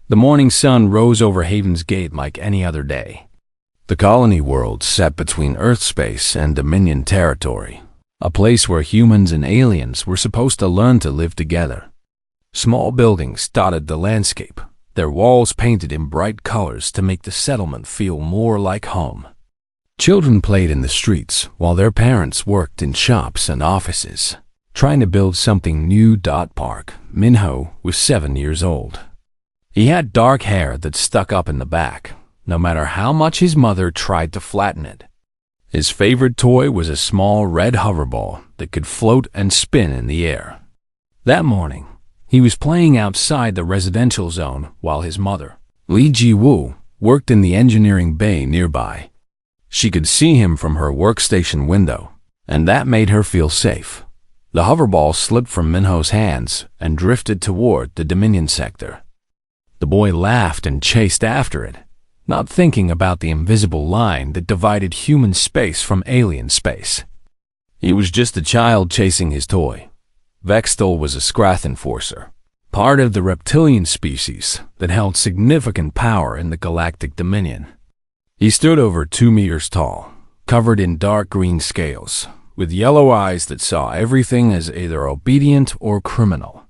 The morning sun rose over Haven's Gate like any other day. The colony world sat between Earth space and Dominion territory, a place where humans and aliens were supposed to learn to live together. Small buildings dotted the landscape, their walls painted in bright colors to make the settlement feel more like home. Children played in the streets while their parents worked in shops and offices, trying to build something new. Park Minho was 7 years old. He had dark hair that stuck up in the back, no matter how much his mother tried to flatten it. His favorite toy was a small red hoverball that could float and spin in the air. That morning, he was playing outside the residential zone while his mother, Lee Ji-woo, worked in the engineering bay nearby. She could see him from her workstation window, and that made her feel safe. The hoverball slipped from Minho's hands and drifted toward the Dominion sector. The boy laughed and chased after it, not thinking about the invisible line that divided human space from alien space. He was just a child chasing his toy. Vextal was a Scrath enforcer, part of the reptilian species that held significant power in the Galactic Dominion. He stood over 2 meters tall, covered in dark green scales, with yellow eyes that saw everything as either obedient or criminal.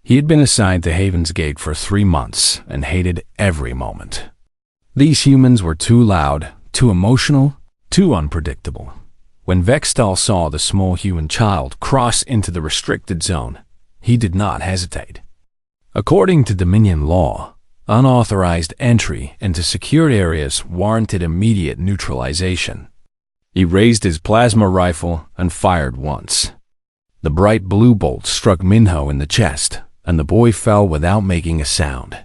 He had been assigned to Haven's Gate for 3 months and hated every moment. These humans were too loud, too emotional, too unpredictable. When Vextal saw the small human child cross into the restricted zone, he did not hesitate. According to Dominion law, unauthorized entry into secured areas warranted immediate neutralization. He raised his plasma rifle and fired once. The bright blue bolt struck Minho in the chest, and the boy fell without making a sound.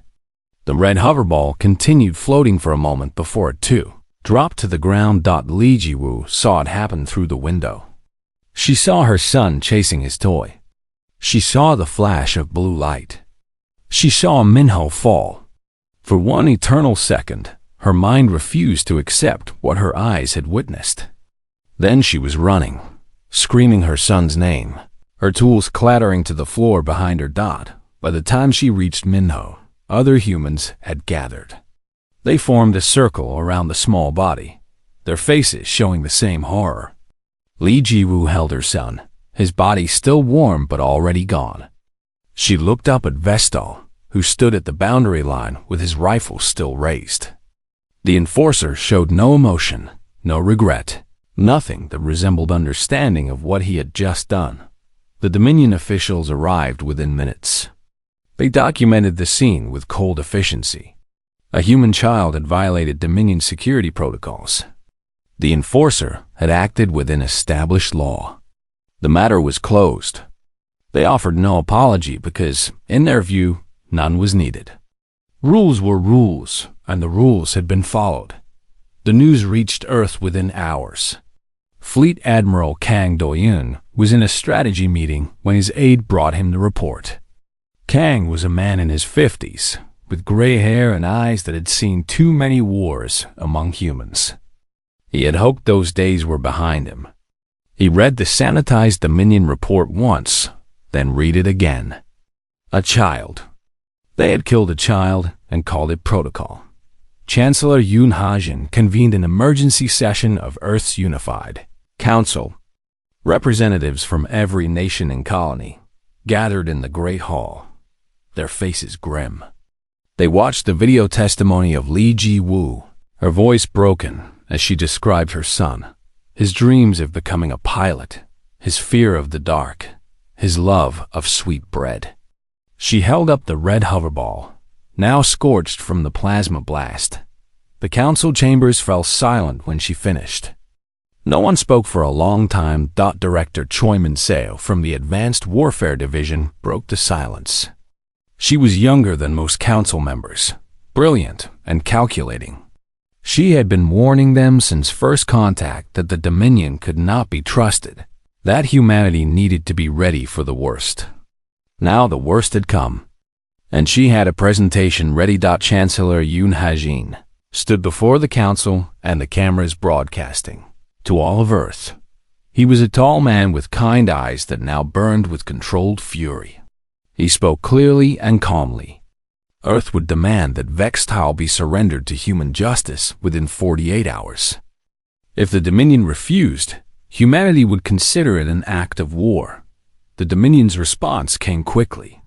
The red hoverball continued floating for a moment before it, too, dropped to the ground. Lee Ji-woo saw it happen through the window. She saw her son chasing his toy. She saw the flash of blue light. She saw Minho fall. For one eternal second, her mind refused to accept what her eyes had witnessed. Then she was running, screaming her son's name, her tools clattering to the floor behind her. By the time she reached Minho, other humans had gathered. They formed a circle around the small body, their faces showing the same horror. Lee Ji-woo held her son, his body still warm but already gone. She looked up at Vestal, who stood at the boundary line with his rifle still raised. The enforcer showed no emotion, no regret, nothing that resembled understanding of what he had just done. The Dominion officials arrived within minutes. They documented the scene with cold efficiency. A human child had violated Dominion security protocols. The enforcer had acted within established law. The matter was closed. They offered no apology because, in their view, none was needed. Rules were rules, and the rules had been followed. The news reached Earth within hours. Fleet Admiral Kang Do-yoon was in a strategy meeting when his aide brought him the report. Kang was a man in his 50s, with gray hair and eyes that had seen too many wars among humans. He had hoped those days were behind him. He read the sanitized Dominion report once, then read it again. A child. They had killed a child and called it protocol. Chancellor Yoon Ha-jin convened an emergency session of Earth's Unified Council. Representatives from every nation and colony gathered in the Great Hall, their faces grim. They watched the video testimony of Lee Ji-woo, her voice broken as she described her son, his dreams of becoming a pilot, his fear of the dark, his love of sweet bread. She held up the red hoverball, now scorched from the plasma blast. The council chambers fell silent when she finished. No one spoke for a long time. Director Choi Min-seo from the Advanced Warfare Division broke the silence. She was younger than most council members, brilliant and calculating. She had been warning them since first contact that the Dominion could not be trusted, that humanity needed to be ready for the worst. Now the worst had come, and she had a presentation ready. Chancellor Yoon Ha-jin stood before the council and the cameras broadcasting to all of Earth. He was a tall man with kind eyes that now burned with controlled fury. He spoke clearly and calmly. Earth would demand that Vextile be surrendered to human justice within 48 hours. If the Dominion refused, humanity would consider it an act of war. The Dominion's response came quickly.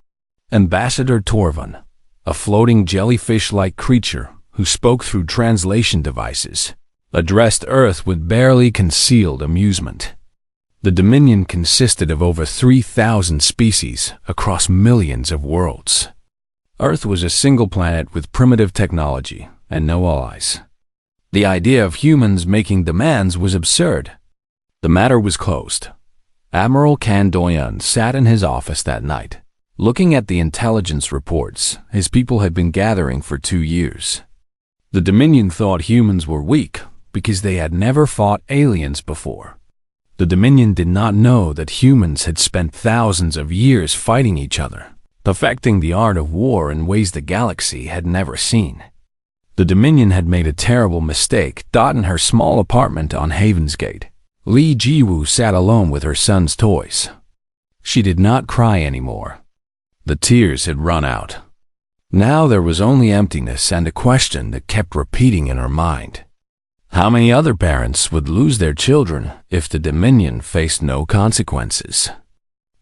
Ambassador Torvin, a floating jellyfish-like creature who spoke through translation devices, addressed Earth with barely concealed amusement. The Dominion consisted of over 3,000 species across millions of worlds. Earth was a single planet with primitive technology and no allies. The idea of humans making demands was absurd. The matter was closed. Admiral Kandoyan sat in his office that night, looking at the intelligence reports his people had been gathering for 2 years. The Dominion thought humans were weak because they had never fought aliens before. The Dominion did not know that humans had spent thousands of years fighting each other, perfecting the art of war in ways the galaxy had never seen. The Dominion had made a terrible mistake. In her small apartment on Haven's Gate, Li Jiwoo sat alone with her son's toys. She did not cry anymore. The tears had run out. Now there was only emptiness and a question that kept repeating in her mind. How many other parents would lose their children if the Dominion faced no consequences?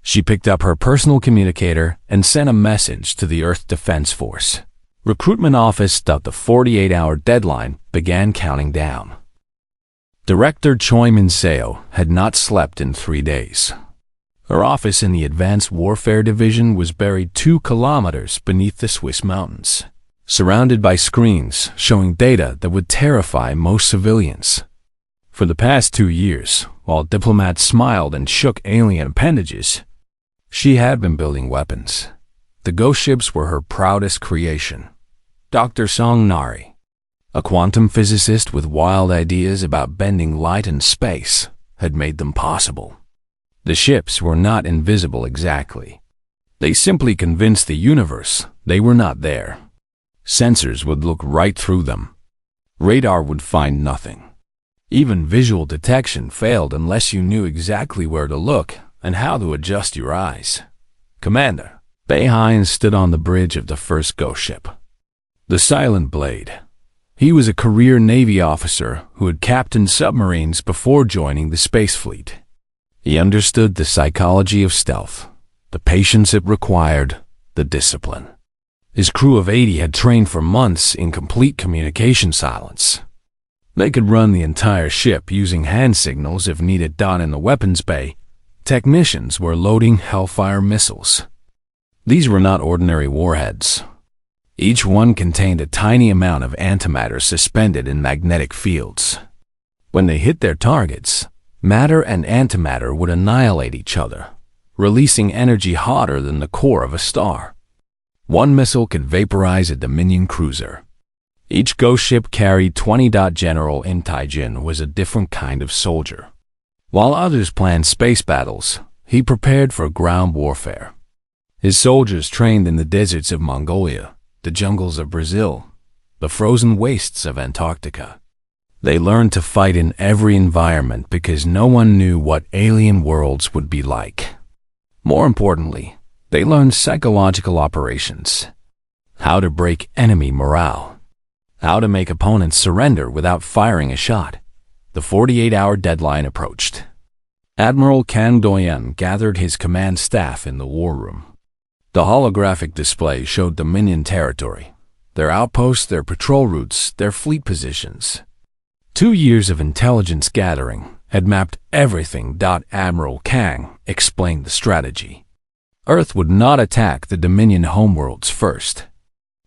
She picked up her personal communicator and sent a message to the Earth Defense Force. Recruitment office. The 48-hour deadline began counting down. Director Choi Min-seo had not slept in 3 days. Her office in the Advanced Warfare Division was buried 2 kilometers beneath the Swiss mountains, surrounded by screens showing data that would terrify most civilians. For the past 2 years, while diplomats smiled and shook alien appendages, she had been building weapons. The ghost ships were her proudest creation. Dr. Song Nari, a quantum physicist with wild ideas about bending light and space, had made them possible. The ships were not invisible exactly. They simply convinced the universe they were not there. Sensors would look right through them. Radar would find nothing. Even visual detection failed unless you knew exactly where to look and how to adjust your eyes. Commander Beihine stood on the bridge of the first ghost ship, the Silent Blade. He was a career Navy officer who had captained submarines before joining the space fleet. He understood the psychology of stealth, the patience it required, the discipline. His crew of 80 had trained for months in complete communication silence. They could run the entire ship using hand signals if needed. Down in the weapons bay, technicians were loading Hellfire missiles. These were not ordinary warheads. Each one contained a tiny amount of antimatter suspended in magnetic fields. When they hit their targets, matter and antimatter would annihilate each other, releasing energy hotter than the core of a star. One missile could vaporize a Dominion cruiser. Each ghost ship carried 20. General Im Taijin was a different kind of soldier. While others planned space battles, he prepared for ground warfare. His soldiers trained in the deserts of Mongolia, the jungles of Brazil, the frozen wastes of Antarctica. They learned to fight in every environment because no one knew what alien worlds would be like. More importantly, they learned psychological operations, how to break enemy morale, how to make opponents surrender without firing a shot. The 48-hour deadline approached. Admiral Kang Doyen gathered his command staff in the war room. The holographic display showed Dominion territory, their outposts, their patrol routes, their fleet positions. 2 years of intelligence gathering had mapped everything. Admiral Kang explained the strategy. Earth would not attack the Dominion homeworlds first.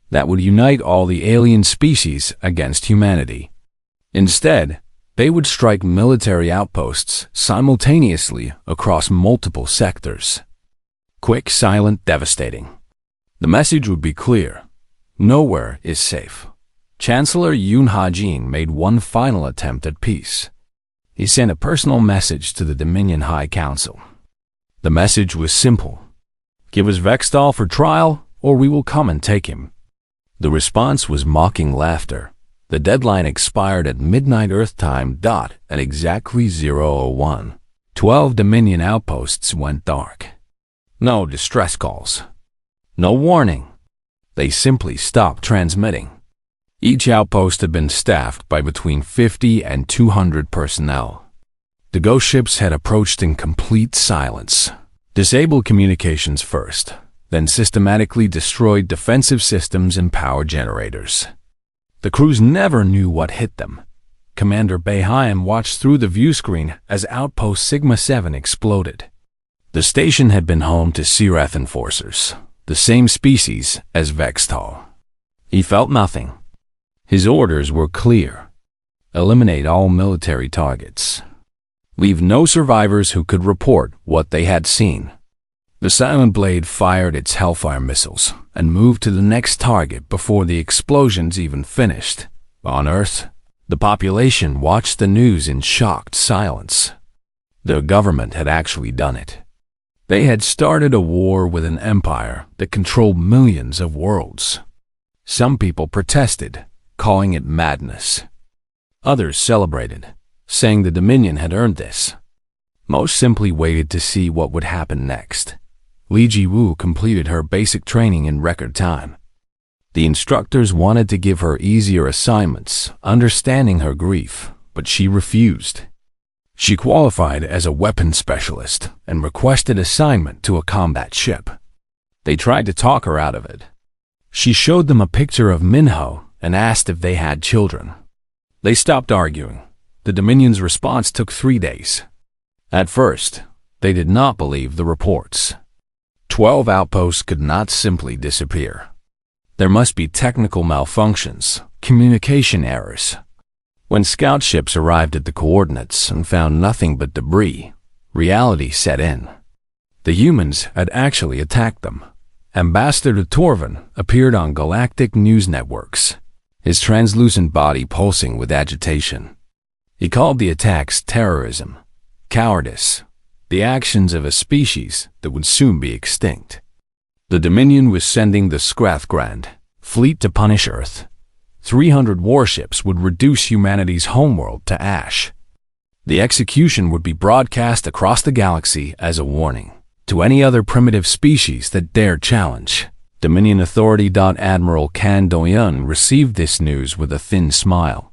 That would unite all the alien species against humanity. Instead, they would strike military outposts simultaneously across multiple sectors. Quick, silent, devastating. The message would be clear. Nowhere is safe. Chancellor Yoon Ha-jin made one final attempt at peace. He sent a personal message to the Dominion High Council. The message was simple. Give us Vextile for trial, or we will come and take him. The response was mocking laughter. The deadline expired at midnight Earth time. At exactly 0:01, 12 Dominion outposts went dark. No distress calls. No warning. They simply stopped transmitting. Each outpost had been staffed by between 50 and 200 personnel. The ghost ships had approached in complete silence, disabled communications first, then systematically destroyed defensive systems and power generators. The crews never knew what hit them. Commander Bayheim watched through the viewscreen as Outpost Sigma 7 exploded. The station had been home to Sirath enforcers, the same species as Vextal. He felt nothing. His orders were clear. Eliminate all military targets. Leave no survivors who could report what they had seen. The Silent Blade fired its Hellfire missiles and moved to the next target before the explosions even finished. On Earth, the population watched the news in shocked silence. The government had actually done it. They had started a war with an empire that controlled millions of worlds. Some people protested, calling it madness. Others celebrated, saying the Dominion had earned this. Most simply waited to see what would happen next. Li Jiwu completed her basic training in record time. The instructors wanted to give her easier assignments, understanding her grief, but she refused. She qualified as a weapons specialist and requested assignment to a combat ship. They tried to talk her out of it. She showed them a picture of Minho and asked if they had children. They stopped arguing. The Dominion's response took 3 days. At first, they did not believe the reports. 12 outposts could not simply disappear. There must be technical malfunctions, communication errors. When scout ships arrived at the coordinates and found nothing but debris, reality set in. The humans had actually attacked them. Ambassador Torvin appeared on galactic news networks, his translucent body pulsing with agitation. He called the attacks terrorism, cowardice, the actions of a species that would soon be extinct. The Dominion was sending the Skrathgrand fleet to punish Earth. 300 warships would reduce humanity's homeworld to ash. The execution would be broadcast across the galaxy as a warning to any other primitive species that dared challenge. Dominion Authority. Admiral Kan Doyun received this news with a thin smile.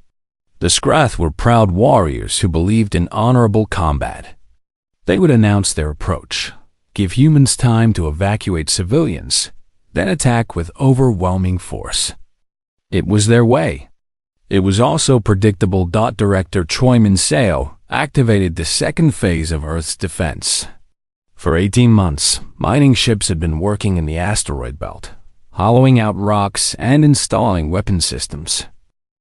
The Skrath were proud warriors who believed in honorable combat. They would announce their approach, give humans time to evacuate civilians, then attack with overwhelming force. It was their way. It was also predictable. Director Choi Min-seo activated the second phase of Earth's defense. For 18 months, mining ships had been working in the asteroid belt, hollowing out rocks and installing weapon systems.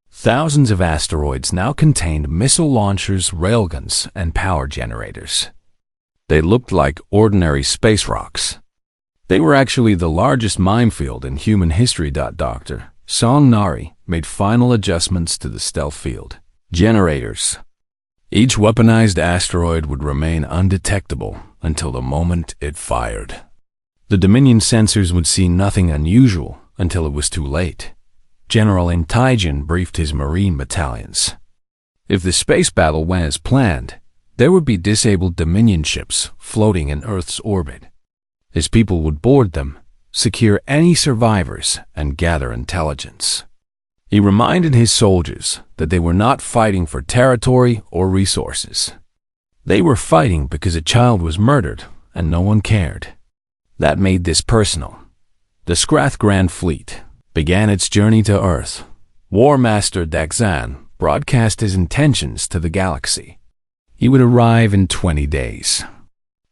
Thousands of asteroids now contained missile launchers, railguns, and power generators. They looked like ordinary space rocks. They were actually the largest minefield in human history. Dr. Song Nari made final adjustments to the stealth field. Generators. Each weaponized asteroid would remain undetectable until the moment it fired. The Dominion sensors would see nothing unusual until it was too late. General Intaijin briefed his Marine battalions. If the space battle went as planned, there would be disabled Dominion ships floating in Earth's orbit. His people would board them, secure any survivors, and gather intelligence. He reminded his soldiers that they were not fighting for territory or resources. They were fighting because a child was murdered and no one cared. That made this personal. The Skrathgrand fleet began its journey to Earth. War Master Daxan broadcast his intentions to the galaxy. He would arrive in 20 days.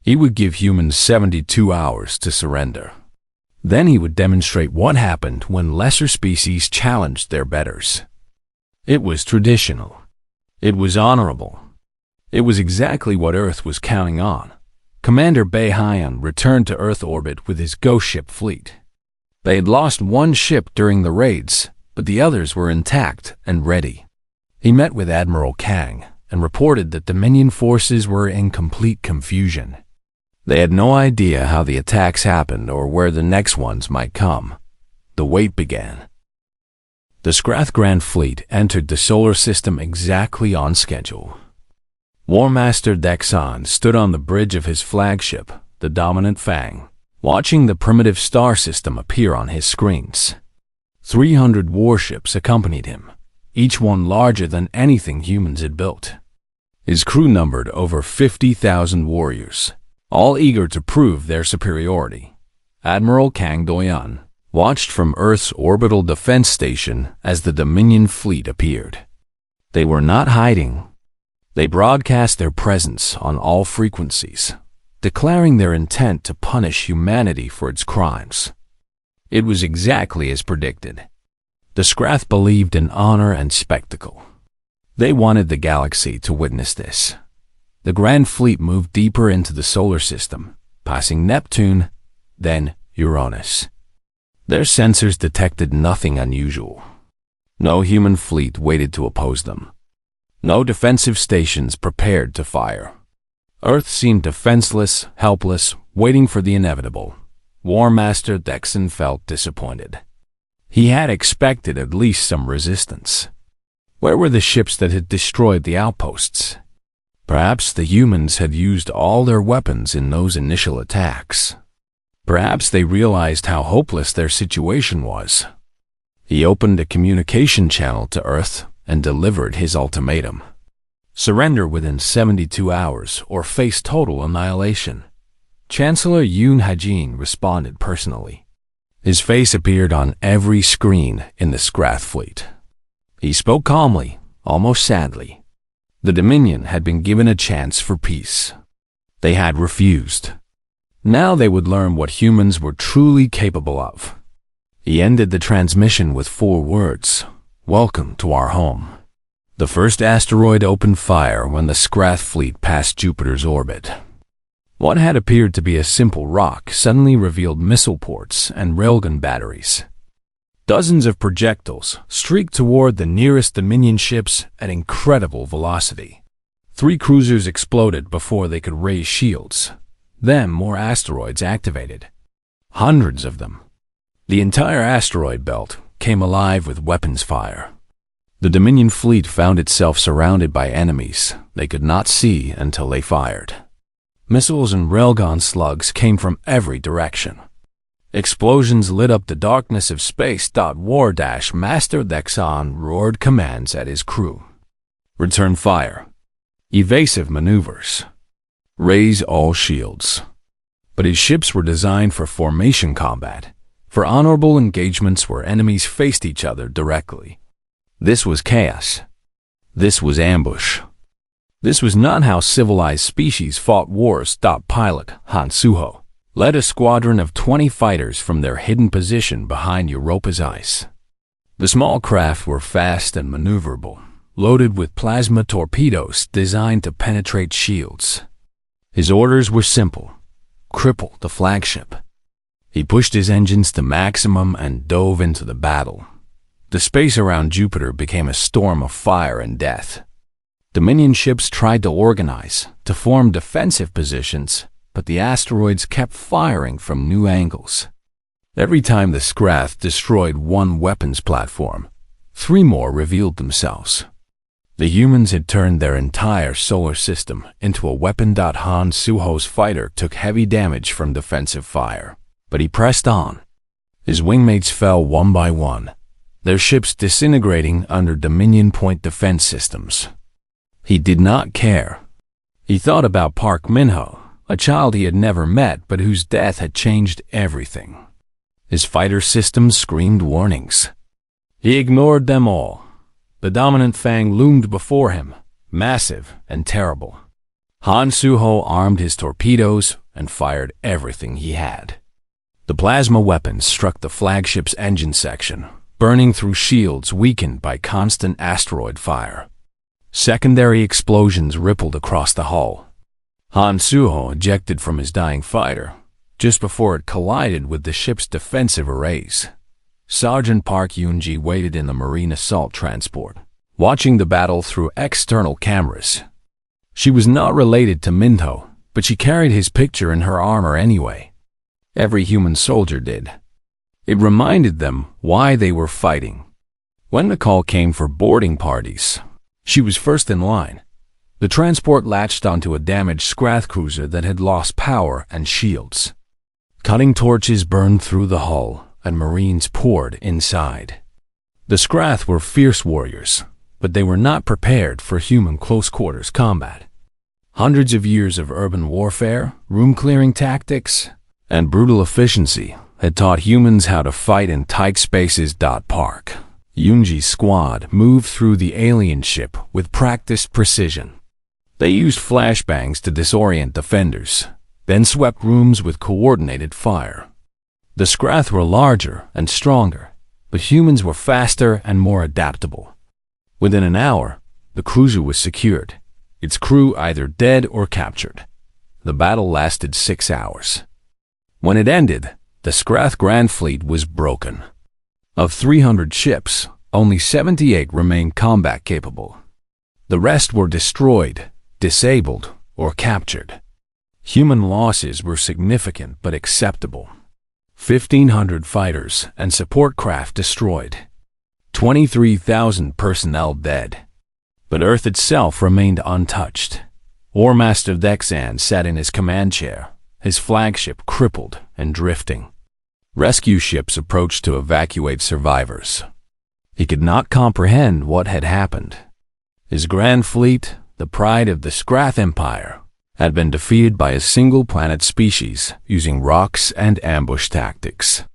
He would give humans 72 hours to surrender. Then he would demonstrate what happened when lesser species challenged their betters. It was traditional. It was honorable. It was exactly what Earth was counting on. Commander Bayheim returned to Earth orbit with his ghost ship fleet. They had lost one ship during the raids, but the others were intact and ready. He met with Admiral Kang and reported that Dominion forces were in complete confusion. They had no idea how the attacks happened or where the next ones might come. The wait began. The Skrathgrand fleet entered the solar system exactly on schedule. War Master Dexon stood on the bridge of his flagship, the Dominant Fang. watching the primitive star system appear on his screens. 300 warships accompanied him, each one larger than anything humans had built. His crew numbered over 50,000 warriors, all eager to prove their superiority. Admiral Kang Doyan watched from Earth's orbital defense station as the Dominion fleet appeared. They were not hiding. They broadcast their presence on all frequencies, declaring their intent to punish humanity for its crimes. It was exactly as predicted. The Scrath believed in honor and spectacle. They wanted the galaxy to witness this. The Grand Fleet moved deeper into the solar system, passing Neptune, then Uranus. Their sensors detected nothing unusual. No human fleet waited to oppose them. No defensive stations prepared to fire. Earth seemed defenseless, helpless, waiting for the inevitable. War Master Dexon felt disappointed. He had expected at least some resistance. Where were the ships that had destroyed the outposts? Perhaps the humans had used all their weapons in those initial attacks. Perhaps they realized how hopeless their situation was. He opened a communication channel to Earth and delivered his ultimatum. Surrender within 72 hours or face total annihilation. Chancellor Yoon Hajin responded personally. His face appeared on every screen in the Scrath fleet. He spoke calmly, almost sadly. The Dominion had been given a chance for peace. They had refused. Now they would learn what humans were truly capable of. He ended the transmission with 4 words: "Welcome to our home." The first asteroid opened fire when the Scrath fleet passed Jupiter's orbit. What had appeared to be a simple rock suddenly revealed missile ports and railgun batteries. Dozens of projectiles streaked toward the nearest Dominion ships at incredible velocity. 3 cruisers exploded before they could raise shields. Then more asteroids activated. Hundreds of them. The entire asteroid belt came alive with weapons fire. The Dominion fleet found itself surrounded by enemies they could not see until they fired. Missiles and railgun slugs came from every direction. Explosions lit up the darkness of space. War Master Dexon roared commands at his crew. Return fire. Evasive maneuvers. Raise all shields. But his ships were designed for formation combat, for honorable engagements where enemies faced each other directly. This was chaos. This was ambush. This was not how civilized species fought wars. Pilot Han Suho led a squadron of 20 fighters from their hidden position behind Europa's ice. The small craft were fast and maneuverable, loaded with plasma torpedoes designed to penetrate shields. His orders were simple: cripple the flagship. He pushed his engines to maximum and dove into the battle. The space around Jupiter became a storm of fire and death. Dominion ships tried to organize, to form defensive positions, but the asteroids kept firing from new angles. Every time the Scrath destroyed one weapons platform, 3 more revealed themselves. The humans had turned their entire solar system into a weapon. Han Suho's fighter took heavy damage from defensive fire, but he pressed on. His wingmates fell one by one, their ships disintegrating under Dominion point defense systems. He did not care. He thought about Park Min-ho, a child he had never met but whose death had changed everything. His fighter systems screamed warnings. He ignored them all. The dominant Fang loomed before him, massive and terrible. Han Suho armed his torpedoes and fired everything he had. The plasma weapons struck the flagship's engine section, burning through shields weakened by constant asteroid fire. Secondary explosions rippled across the hull. Han Suho ejected from his dying fighter, just before it collided with the ship's defensive arrays. Sergeant Park Yoon-ji waited in the Marine assault transport, watching the battle through external cameras. She was not related to Min-ho, but she carried his picture in her armor anyway. Every human soldier did. It reminded them why they were fighting. When the call came for boarding parties, she was first in line. The transport latched onto a damaged Scrath cruiser that had lost power and shields. Cutting torches burned through the hull, and Marines poured inside. The Scrath were fierce warriors, but they were not prepared for human close-quarters combat. Hundreds of years of urban warfare, room-clearing tactics, and brutal efficiency had taught humans how to fight in tight spaces. Park Yoonji's squad moved through the alien ship with practiced precision. They used flashbangs to disorient defenders, then swept rooms with coordinated fire. The Scrath were larger and stronger, but humans were faster and more adaptable. Within an hour, the cruiser was secured, its crew either dead or captured. The battle lasted 6 hours. When it ended, the Scrath Grand Fleet was broken. Of 300 ships, only 78 remained combat-capable. The rest were destroyed, disabled, or captured. Human losses were significant but acceptable. 1,500 fighters and support craft destroyed. 23,000 personnel dead. But Earth itself remained untouched. War Master Dexan sat in his command chair, his flagship crippled and drifting. Rescue ships approached to evacuate survivors. He could not comprehend what had happened. His grand fleet, the pride of the Scrath Empire, had been defeated by a single planet species using rocks and ambush tactics.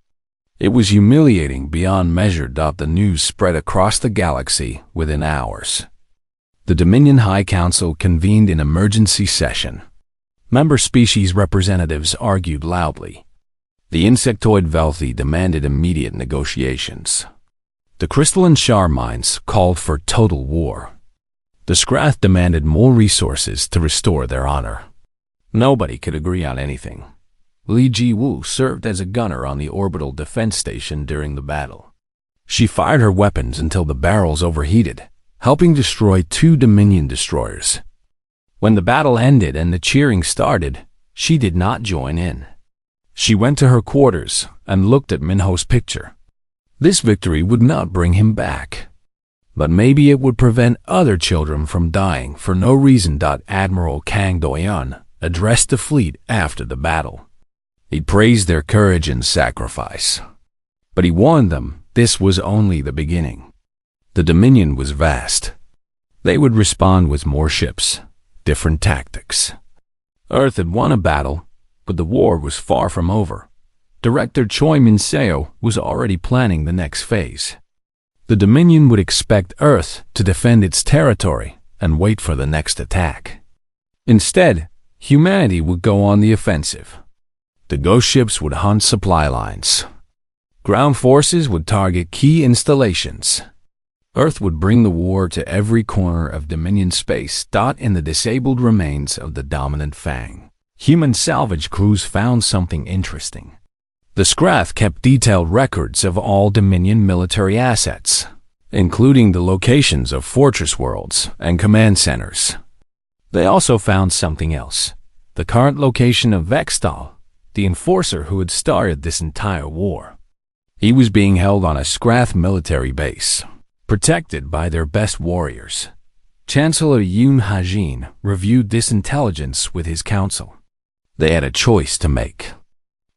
It was humiliating beyond measure. The news spread across the galaxy within hours. The Dominion High Council convened an emergency session. Member species representatives argued loudly. The insectoid Velthi demanded immediate negotiations. The crystalline Shar mines called for total war. The Scrath demanded more resources to restore their honor. Nobody could agree on anything. Li Ji-woo served as a gunner on the orbital defense station during the battle. She fired her weapons until the barrels overheated, helping destroy 2 Dominion destroyers. When the battle ended and the cheering started, she did not join in. She went to her quarters and looked at Minho's picture. This victory would not bring him back, but maybe it would prevent other children from dying for no reason. Admiral Kang Doyeon addressed the fleet after the battle. He praised their courage and sacrifice, but he warned them this was only the beginning. The Dominion was vast. They would respond with more ships, different tactics. Earth had won a battle, but the war was far from over. Director Choi Min-seo was already planning the next phase. The Dominion would expect Earth to defend its territory and wait for the next attack. Instead, humanity would go on the offensive. The ghost ships would hunt supply lines. Ground forces would target key installations. Earth would bring the war to every corner of Dominion space. In the disabled remains of the dominant Fang, human salvage crews found something interesting. The Scrath kept detailed records of all Dominion military assets, including the locations of fortress worlds and command centers. They also found something else: the current location of Vextal, the enforcer who had started this entire war. He was being held on a Scrath military base, protected by their best warriors. Chancellor Yoon Ha-jin reviewed this intelligence with his council. They had a choice to make: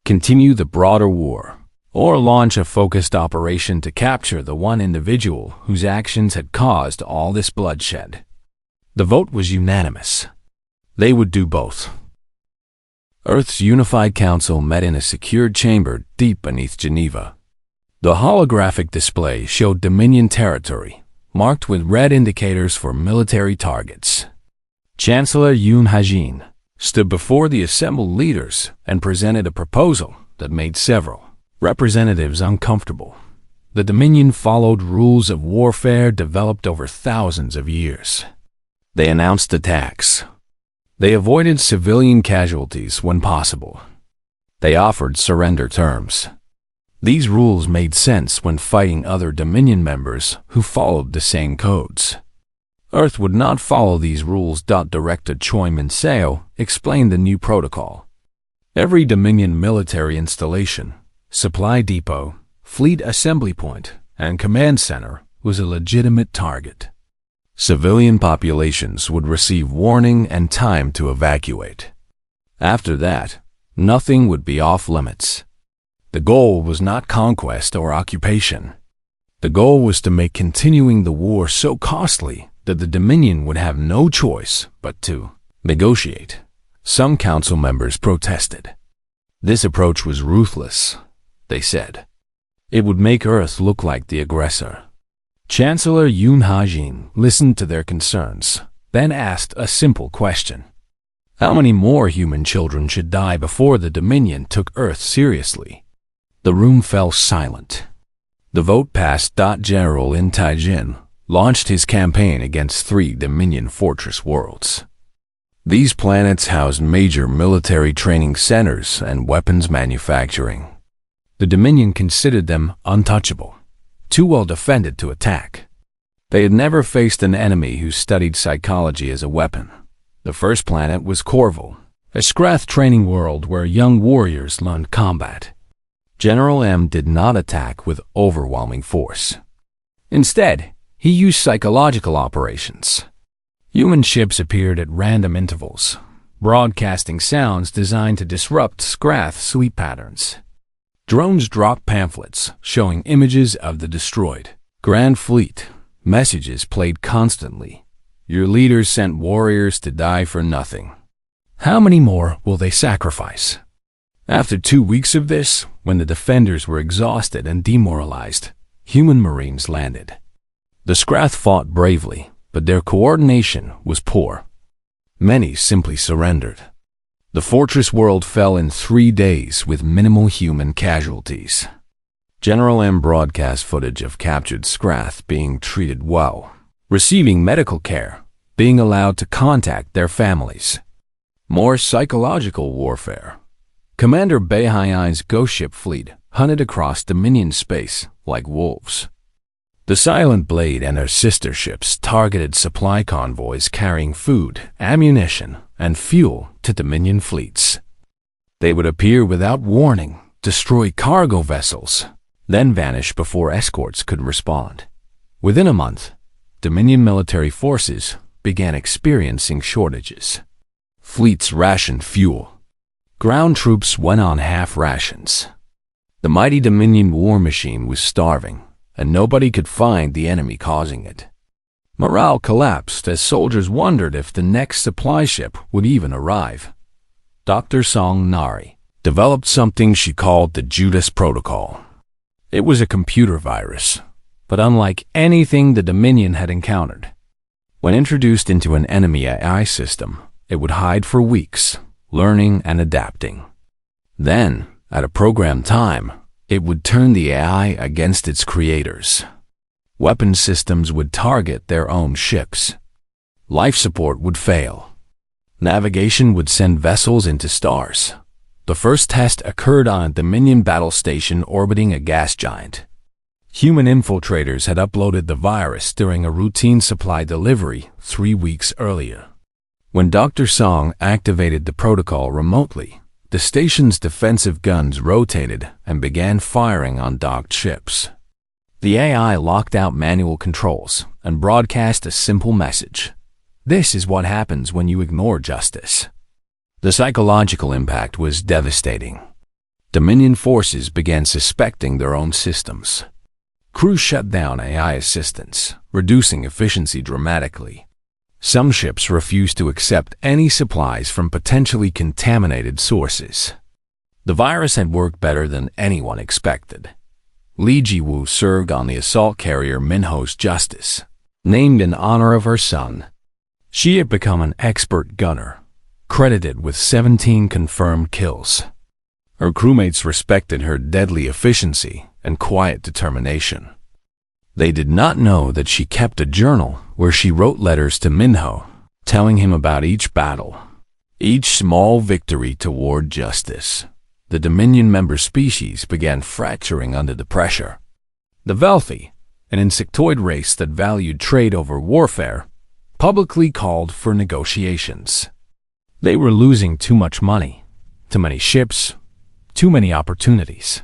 continue the broader war, or launch a focused operation to capture the one individual whose actions had caused all this bloodshed. The vote was unanimous. They would do both. Earth's Unified Council met in a secured chamber deep beneath Geneva. The holographic display showed Dominion territory, marked with red indicators for military targets. Chancellor Yoon Ha-jin stood before the assembled leaders and presented a proposal that made several representatives uncomfortable. The Dominion followed rules of warfare developed over thousands of years. They announced attacks. They avoided civilian casualties when possible. They offered surrender terms. These rules made sense when fighting other Dominion members who followed the same codes. Earth would not follow these rules. Director Choi Min-seo explained the new protocol. Every Dominion military installation, supply depot, fleet assembly point, and command center was a legitimate target. Civilian populations would receive warning and time to evacuate. After that, Nothing would be off limits. The goal was not conquest or occupation. The goal was to make continuing the war so costly that the Dominion would have no choice but to negotiate. Some council members protested. This approach was ruthless, they said. It would make Earth look like the aggressor. Chancellor Yoon Ha-jin listened to their concerns, then asked a simple question. How many more human children should die before the Dominion took Earth seriously? The room fell silent. The vote passed. General In Tai-jin launched his campaign against 3 Dominion fortress worlds. These planets housed major military training centers and weapons manufacturing. The Dominion considered them untouchable, too well defended to attack. They had never faced an enemy who studied psychology as a weapon. The first planet was Corval, a Scrath training world where young warriors learned combat. General M did not attack with overwhelming force. Instead, he used psychological operations. Human ships appeared at random intervals, broadcasting sounds designed to disrupt Scrath sleep patterns. Drones dropped pamphlets showing images of the destroyed Grand Fleet. Messages played constantly. Your leaders sent warriors to die for nothing. How many more will they sacrifice? After 2 weeks of this, when the defenders were exhausted and demoralized, human marines landed. The Scrath fought bravely, but their coordination was poor. Many simply surrendered. The fortress world fell in 3 days with minimal human casualties. General M broadcast footage of captured Scrath being treated well, receiving medical care, being allowed to contact their families. More psychological warfare. Commander Beihai's ghost ship fleet hunted across Dominion space like wolves. The Silent Blade and her sister ships targeted supply convoys carrying food, ammunition, and fuel to Dominion fleets. They would appear without warning, destroy cargo vessels, then vanish before escorts could respond. Within a month, Dominion military forces began experiencing shortages. Fleets rationed fuel. Ground troops went on half rations. The mighty Dominion war machine was starving, and nobody could find the enemy causing it. Morale collapsed as soldiers wondered if the next supply ship would even arrive. Dr. Song Nari developed something she called the Judas Protocol. It was a computer virus, but unlike anything the Dominion had encountered. When introduced into an enemy AI system, it would hide for weeks, learning and adapting. Then, at a programmed time, it would turn the AI against its creators. Weapon systems would target their own ships. Life support would fail. Navigation would send vessels into stars. The first test occurred on a Dominion battle station orbiting a gas giant. Human infiltrators had uploaded the virus during a routine supply delivery 3 weeks earlier. When Dr. Song activated the protocol remotely, the station's defensive guns rotated and began firing on docked ships. The AI locked out manual controls and broadcast a simple message. This is what happens when you ignore justice. The psychological impact was devastating. Dominion forces began suspecting their own systems. Crews shut down AI assistants, reducing efficiency dramatically. Some ships refused to accept any supplies from potentially contaminated sources. The virus had worked better than anyone expected. Lee Ji-woo served on the assault carrier Minho's Justice, named in honor of her son. She had become an expert gunner, credited with 17 confirmed kills. Her crewmates respected her deadly efficiency and quiet determination. They did not know that she kept a journal where she wrote letters to Minho, telling him about each battle, each small victory toward justice. The Dominion member species began fracturing under the pressure. The Velthi, an insectoid race that valued trade over warfare, publicly called for negotiations. They were losing too much money, too many ships, too many opportunities.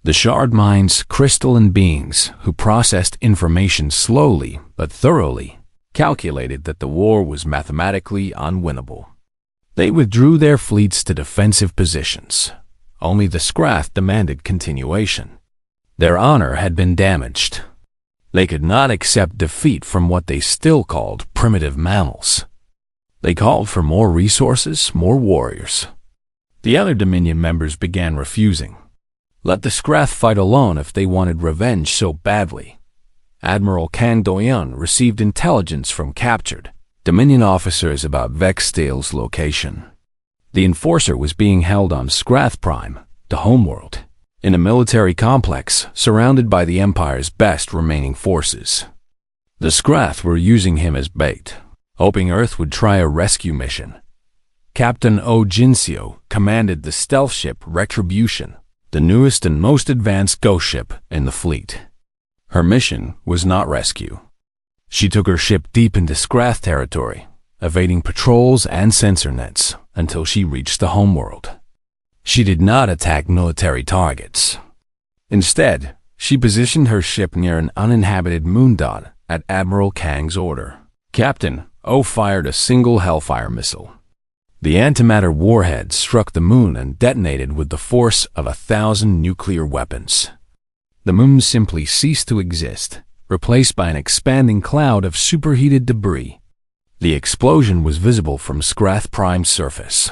The shard minds, crystalline beings who processed information slowly but thoroughly, calculated that the war was mathematically unwinnable. They withdrew their fleets to defensive positions. Only the Scrath demanded continuation. Their honor had been damaged. They could not accept defeat from what they still called primitive mammals. They called for more resources, more warriors. The other Dominion members began refusing. Let the Scrath fight alone if they wanted revenge so badly. Admiral Kang Doyun received intelligence from captured Dominion officers about Vextale's location. The Enforcer was being held on Scrath Prime, the homeworld, in a military complex surrounded by the Empire's best remaining forces. The Scrath were using him as bait, hoping Earth would try a rescue mission. Captain O. Jinseo commanded the stealth ship Retribution, the newest and most advanced ghost ship in the fleet. Her mission was not rescue. She took her ship deep into Scrath territory, evading patrols and sensor nets until she reached the homeworld. She did not attack military targets. Instead, she positioned her ship near an uninhabited moon dot at Admiral Kang's order. Captain O fired a single Hellfire missile. The antimatter warhead struck the moon and detonated with the force of 1,000 nuclear weapons. The moon simply ceased to exist, replaced by an expanding cloud of superheated debris. The explosion was visible from Scrath Prime's surface.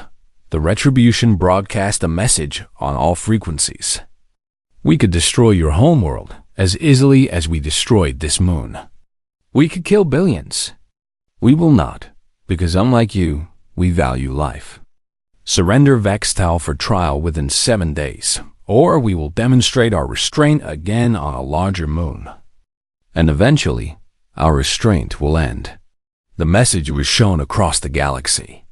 The Retribution broadcast a message on all frequencies. We could destroy your homeworld as easily as we destroyed this moon. We could kill billions. We will not, because unlike you, we value life. Surrender Vextal for trial within 7 days, or we will demonstrate our restraint again on a larger moon. And eventually, our restraint will end. The message was shown across the galaxy.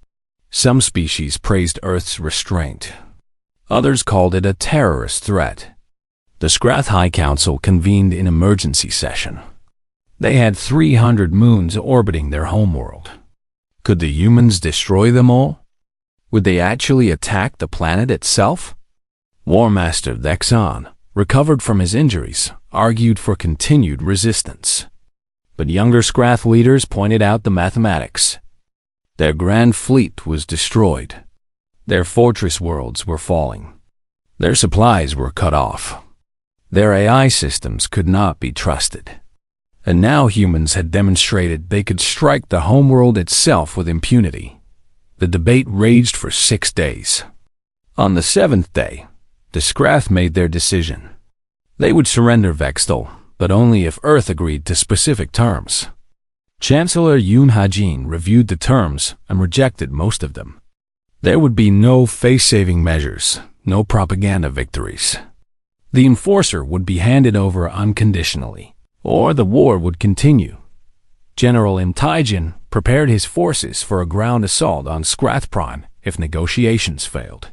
Some species praised Earth's restraint. Others called it a terrorist threat. The Scrath High Council convened an emergency session. They had 300 moons orbiting their homeworld. Could the humans destroy them all? Would they actually attack the planet itself? War Master Vexon, recovered from his injuries, argued for continued resistance. But younger Scrath leaders pointed out the mathematics. Their grand fleet was destroyed. Their fortress worlds were falling. Their supplies were cut off. Their AI systems could not be trusted. And now humans had demonstrated they could strike the homeworld itself with impunity. The debate raged for 6 days. On the 7th day, the Scrath made their decision. They would surrender Vextal, but only if Earth agreed to specific terms. Chancellor Yoon Ha-jin reviewed the terms and rejected most of them. There would be no face-saving measures, no propaganda victories. The Enforcer would be handed over unconditionally, or the war would continue. General Im Taijin prepared his forces for a ground assault on Scrath Prime if negotiations failed.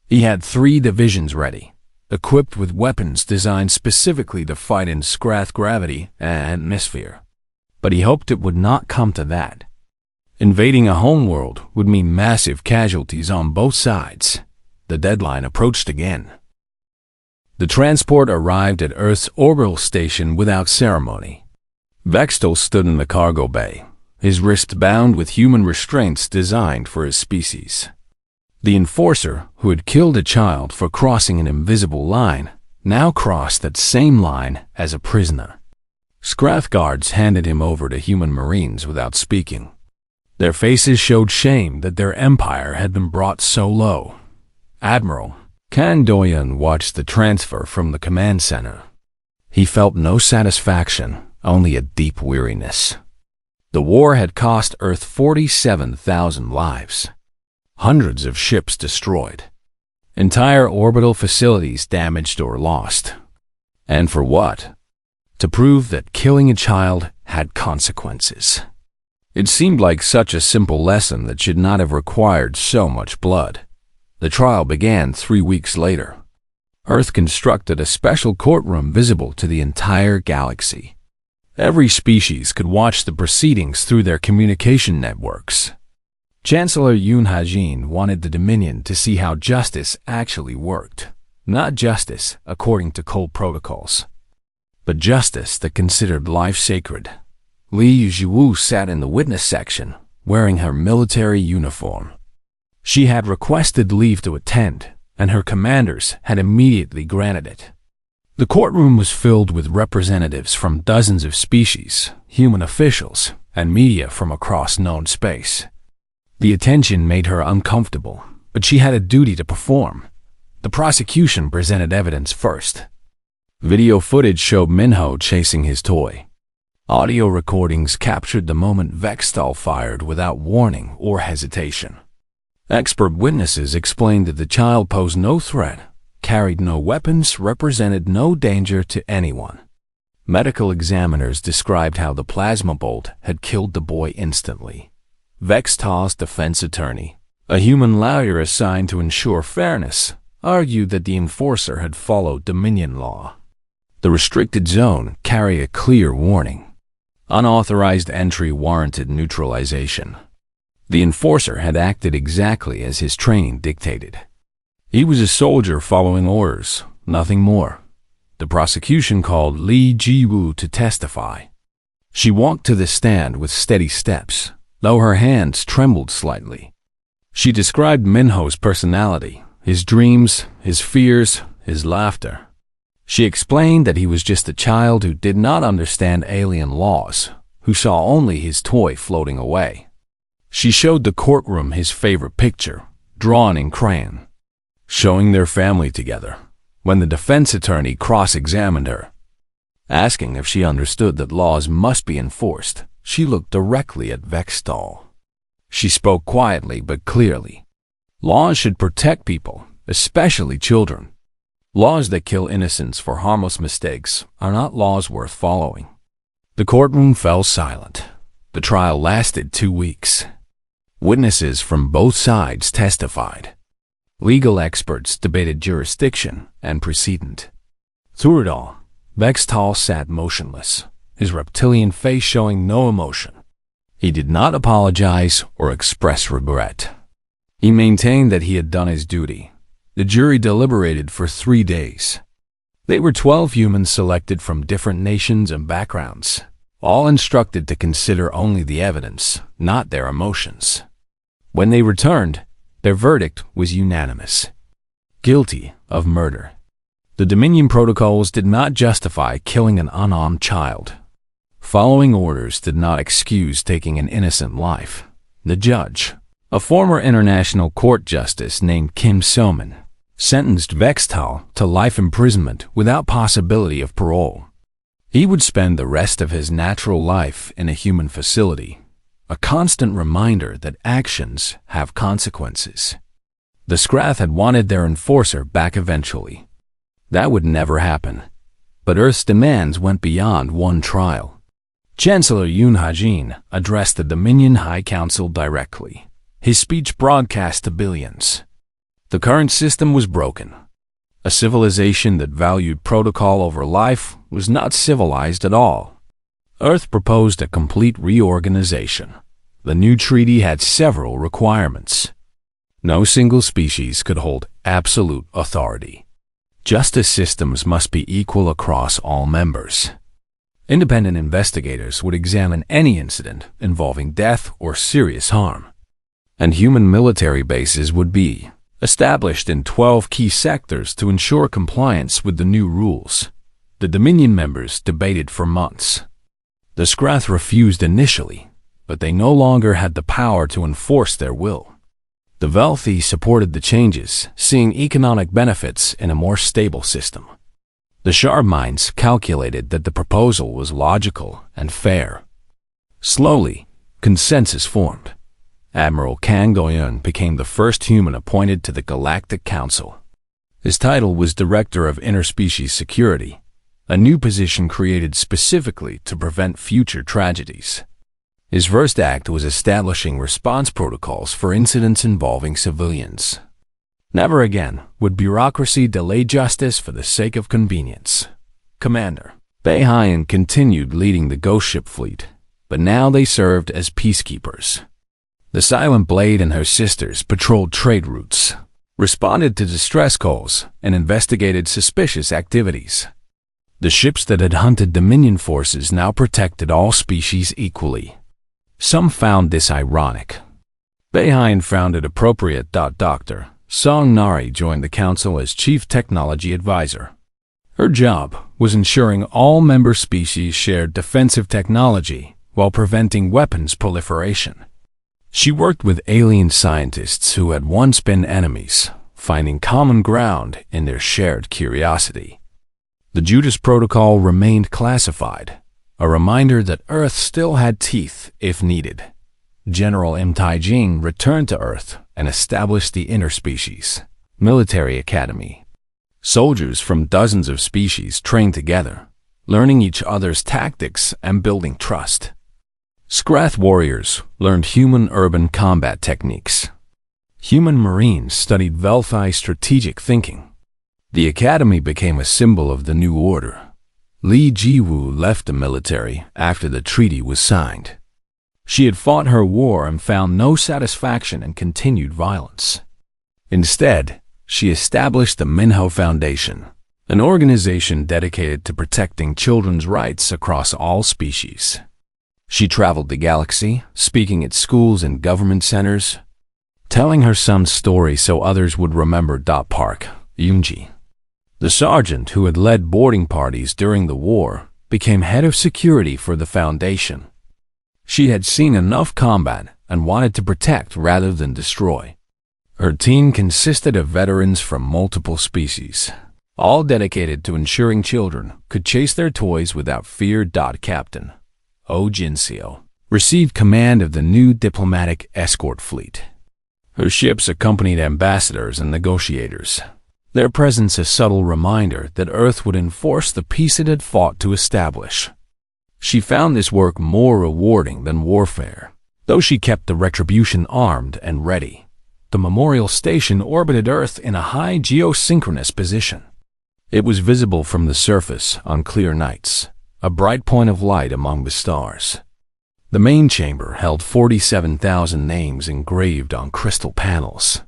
He had 3 divisions ready, equipped with weapons designed specifically to fight in Scrath gravity and atmosphere. But he hoped it would not come to that. Invading a homeworld would mean massive casualties on both sides. The deadline approached again. The transport arrived at Earth's orbital station without ceremony. Vextal stood in the cargo bay, his wrists bound with human restraints designed for his species. The Enforcer, who had killed a child for crossing an invisible line, now crossed that same line as a prisoner. Scrath guards handed him over to human marines without speaking. Their faces showed shame that their empire had been brought so low. Admiral Kang Doyun watched the transfer from the command center. He felt no satisfaction, only a deep weariness. The war had cost Earth 47,000 lives. Hundreds of ships destroyed. Entire orbital facilities damaged or lost. And for what? To prove that killing a child had consequences. It seemed like such a simple lesson that should not have required so much blood. The trial began 3 weeks later. Earth constructed a special courtroom visible to the entire galaxy. Every species could watch the proceedings through their communication networks. Chancellor Yoon Ha-jin wanted the Dominion to see how justice actually worked. Not justice according to cold protocols, but justice that considered life sacred. Li Yuzhu sat in the witness section, wearing her military uniform. She had requested leave to attend, and her commanders had immediately granted it. The courtroom was filled with representatives from dozens of species, human officials, and media from across known space. The attention made her uncomfortable, but she had a duty to perform. The prosecution presented evidence first. Video footage showed Minho chasing his toy. Audio recordings captured the moment Vextal fired without warning or hesitation. Expert witnesses explained that the child posed no threat, carried no weapons, represented no danger to anyone. Medical examiners described how the plasma bolt had killed the boy instantly. Vextal's defense attorney, a human lawyer assigned to ensure fairness, argued that the enforcer had followed Dominion law. The restricted zone carried a clear warning. Unauthorized entry warranted neutralization. The enforcer had acted exactly as his training dictated. He was a soldier following orders, nothing more. The prosecution called Li Jiwu to testify. She walked to the stand with steady steps, though her hands trembled slightly. She described Minho's personality, his dreams, his fears, his laughter. She explained that he was just a child who did not understand alien laws, who saw only his toy floating away. She showed the courtroom his favorite picture, drawn in crayon, showing their family together. When the defense attorney cross-examined her, asking if she understood that laws must be enforced, she looked directly at Vextal. She spoke quietly but clearly. Laws should protect people, especially children. Laws that kill innocents for harmless mistakes are not laws worth following. The courtroom fell silent. The trial lasted 2 weeks. Witnesses from both sides testified. Legal experts debated jurisdiction and precedent. Through it all, Vextal sat motionless, his reptilian face showing no emotion. He did not apologize or express regret. He maintained that he had done his duty. The jury deliberated for 3 days. They were 12 humans selected from different nations and backgrounds, all instructed to consider only the evidence, not their emotions. When they returned, their verdict was unanimous: guilty of murder. The Dominion protocols did not justify killing an unarmed child. Following orders did not excuse taking an innocent life. The judge, a former international court justice named Kim Soman, sentenced Vextal to life imprisonment without possibility of parole. He would spend the rest of his natural life in a human facility, a constant reminder that actions have consequences. The Scrath had wanted their enforcer back eventually. That would never happen. But Earth's demands went beyond one trial. Chancellor Yoon Ha-jin addressed the Dominion High Council directly. His speech broadcast to billions. The current system was broken. A civilization that valued protocol over life was not civilized at all. Earth proposed a complete reorganization. The new treaty had several requirements. No single species could hold absolute authority. Justice systems must be equal across all members. Independent investigators would examine any incident involving death or serious harm. And human military bases would be established in 12 key sectors to ensure compliance with the new rules. The Dominion members debated for months. The Scrath refused initially, but they no longer had the power to enforce their will. The wealthy supported the changes, seeing economic benefits in a more stable system. The Sharp minds calculated that the proposal was logical and fair. Slowly, consensus formed. Admiral Kang Do-yeon became the first human appointed to the Galactic Council. His title was Director of Interspecies Security, a new position created specifically to prevent future tragedies. His first act was establishing response protocols for incidents involving civilians. Never again would bureaucracy delay justice for the sake of convenience. Commander Bae Hyen continued leading the Ghost Ship fleet, but now they served as peacekeepers. The Silent Blade and her sisters patrolled trade routes, responded to distress calls, and investigated suspicious activities. The ships that had hunted Dominion forces now protected all species equally. Some found this ironic. Behind founded appropriate. Dr. Song Nari joined the council as Chief Technology Advisor. Her job was ensuring all member species shared defensive technology while preventing weapons proliferation. She worked with alien scientists who had once been enemies, finding common ground in their shared curiosity. The Judas Protocol remained classified, a reminder that Earth still had teeth if needed. General M. Taijing returned to Earth and established the Interspecies Military Academy. Soldiers from dozens of species trained together, learning each other's tactics and building trust. Scrath warriors learned human urban combat techniques. Human Marines studied Velphi strategic thinking. The academy became a symbol of the new order. Li Jiwu left the military after the treaty was signed. She had fought her war and found no satisfaction in continued violence. Instead, she established the Minho Foundation, an organization dedicated to protecting children's rights across all species. She traveled the galaxy, speaking at schools and government centers, telling her son's story so others would remember. Park Yoonji, the sergeant who had led boarding parties during the war, became head of security for the foundation. She had seen enough combat and wanted to protect rather than destroy. Her team consisted of veterans from multiple species, all dedicated to ensuring children could chase their toys without fear. Captain Oh Jinseo received command of the new diplomatic escort fleet. Her ships accompanied ambassadors and negotiators, their presence a subtle reminder that Earth would enforce the peace it had fought to establish. She found this work more rewarding than warfare, though she kept the Retribution armed and ready. The memorial station orbited Earth in a high geosynchronous position. It was visible from the surface on clear nights, a bright point of light among the stars. The main chamber held 47,000 names engraved on crystal panels.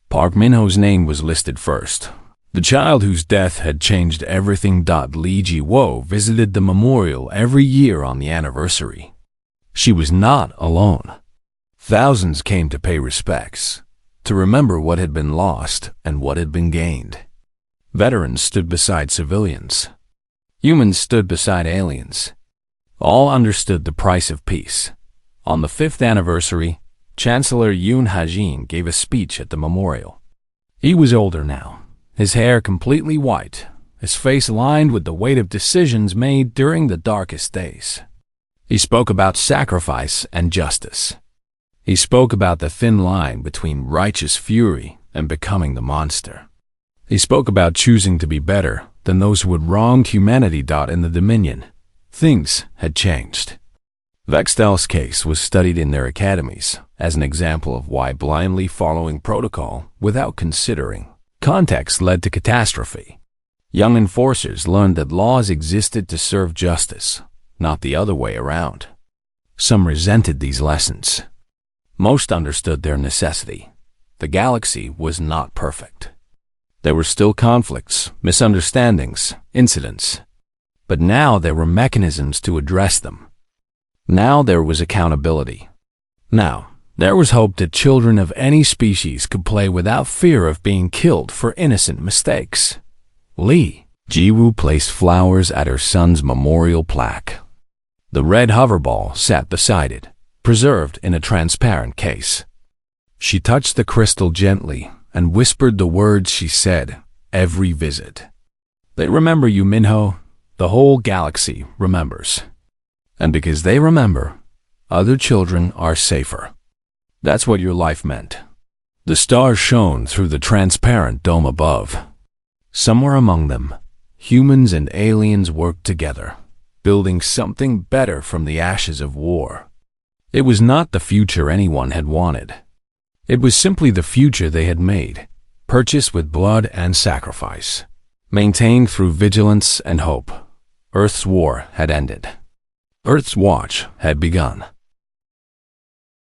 Park Minho's name was listed first, the child whose death had changed everything. Li Ji-wo visited the memorial every year on the anniversary. She was not alone. Thousands came to pay respects, to remember what had been lost and what had been gained. Veterans stood beside civilians. Humans stood beside aliens. All understood the price of peace. On the 5th anniversary, Chancellor Yoon Ha-jin gave a speech at the memorial. He was older now, his hair completely white, his face lined with the weight of decisions made during the darkest days. He spoke about sacrifice and justice. He spoke about the thin line between righteous fury and becoming the monster. He spoke about choosing to be better than those who had wronged humanity. In the Dominion, things had changed. Vextel's case was studied in their academies as an example of why blindly following protocol without considering context led to catastrophe. Young enforcers learned that laws existed to serve justice, not the other way around. Some resented these lessons. Most understood their necessity. The galaxy was not perfect. There were still conflicts, misunderstandings, incidents. But now there were mechanisms to address them. Now there was accountability. Now there was hope that children of any species could play without fear of being killed for innocent mistakes. Li Jiwu placed flowers at her son's memorial plaque. The red hoverball sat beside it, preserved in a transparent case. She touched the crystal gently and whispered the words she said every visit. They remember you, Minho. The whole galaxy remembers. And because they remember, other children are safer. That's what your life meant. The stars shone through the transparent dome above. Somewhere among them, humans and aliens worked together, building something better from the ashes of war. It was not the future anyone had wanted. It was simply the future they had made, purchased with blood and sacrifice, maintained through vigilance and hope. Earth's war had ended. Earth's watch had begun.